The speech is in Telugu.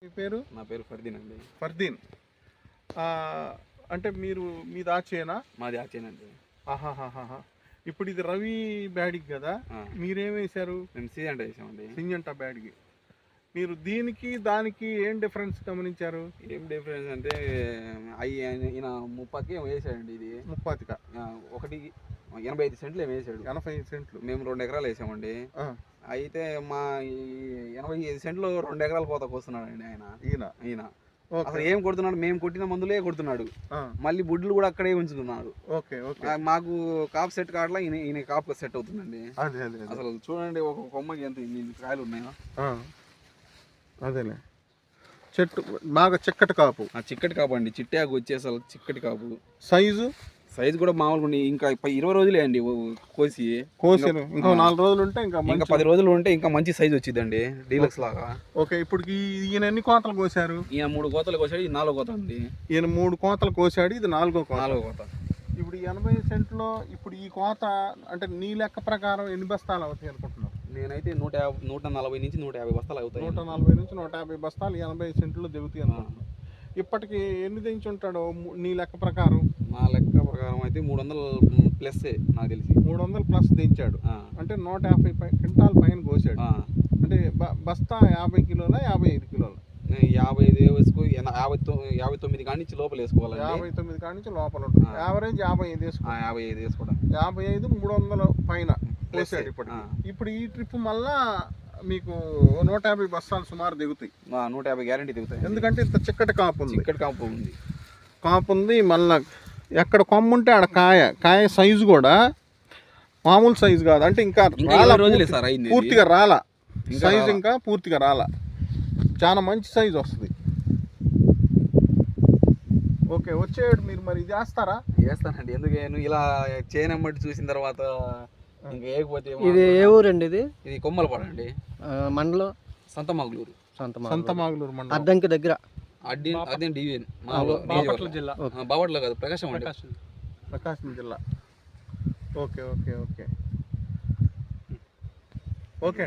మీ పేరు? నా పేరు ఫర్దీన్ అండి. ఫర్దీన్. అంటే మీరు మీది ఆచేనా? మాది ఆచేనండి. ఆహాహాహా. ఇప్పుడు ఇది రవి బ్యాడ్కి కదా, మీరేం వేశారు? మేము సింజంటా వేసామండి. సింజంటా బ్యాడ్కి. మీరు దీనికి దానికి ఏం డిఫరెన్స్ గమనించారు? ఏం డిఫరెన్స్ అంటే ఈయన 30కి వేసాడండి. ఇది 30కా? ఒకటి 85 సెంట్లు ఏమి వేసాడు. 85 సెంట్లు. మేము 2 ఎకరాలు వేసామండి. అయితే మా 85 సెంట్లు 2 ఎకరాల పోతా కోస్తున్నాడండి ఈయన. అసలు ఏం కొడుతున్నాడు? మేము కొట్టిన మందులే కొడుతున్నాడు. మళ్ళీ బుడ్లు కూడా అక్కడే ఉంచుతున్నాడు. మాకు కాపు సెట్ కావట్లా, ఈయన కాపు సెట్ అవుతుందండి. అసలు చూడండి, ఒక కొమ్మకి ఎంత కాయలు ఉన్నాయో. అదేలే, చెట్టు బాగా చిక్కటి కాపు. చిక్కటి కాపు అండి, చిట్టాకు వచ్చి అసలు చిక్కటి కాపు. సైజు కూడా మామూలుగా ఇంకా 20 రోజులే అండి కోసి. ఇంకా 4 రోజులు ఉంటే ఇంకా 10 రోజులు ఉంటే ఇంకా మంచి సైజు వచ్చిందండి, డీలక్స్ లాగా. ఓకే, ఇప్పుడు ఈయన ఎన్ని కోతలు కోసారు? ఈయన 3 కోతలు కోసాడు, ఇది 4వ కోత అండి. ఈయన 3 కోతలు కోసాడు, ఇది 4వ కోత. ఇప్పుడు 80 సెంట్లో ఇప్పుడు ఈ కోత అంటే నీ లెక్క ప్రకారం ఎన్ని బస్తాలు అవుతాయి అనుకుంటున్నారు? నేనైతే 140 నుంచి 150 బస్తాలు అవుతాయి. 140 నుంచి 150 బస్తాలు 80 సెంట్లో దిగుతాయి అనుకుంటున్నాను. ఇప్పటికి ఎన్ని దించి ఉంటాడు నీ లెక్క ప్రకారం? నా లెక్క ప్రకారం అయితే 300 ప్లస్ నాకు తెలిసి. 300 ప్లస్ దించాడు అంటే 150 క్వింటాల్ పైన కోసాడు. అంటే బస్తా 50 కిలోల 55 కిలోల? 55 వేసుకో, 59 కాడి నుంచి లోపల వేసుకోవాలి. 59 కాడి నుంచి లోపల ఉంటుంది. యావరేజ్ 55 వేసుకో. 55 వేసుకోవడం. 55 300 పైన కోసాడు. ఇప్పుడు ఈ ట్రిప్ మళ్ళా మీకు 150 బస్తాలు సుమారు దిగుతాయి. 150 గ్యారెంటీ దిగుతాయి. ఎందుకంటే ఇంత చిక్కటి కాపు ఉంది. మళ్ళా ఎక్కడ కొమ్ము ఉంటే ఆడ కాయ సైజు కూడా మామూలు సైజు కాదు. అంటే ఇంకా పూర్తిగా రాలా సైజు, ఇంకా పూర్తిగా రాలా. చాలా మంచి సైజు వస్తుంది. ఓకే, వచ్చేడు మీరు మరి ఇది వేస్తానండి. ఎందుకు ఇలా చేయనమ్మటి చూసిన తర్వాత ఇంకా వేయకపోతే. ఇది ఏ ఊరండి? ఇది కొమ్మలపాడు అండి, మండలం సంతమాగులూరు మండలం, అద్దంకి దగ్గర. అదే డివిజన్, జిల్లా. బాపట్ల కాదు, ప్రకాశం జిల్లా. Okay okay okay okay.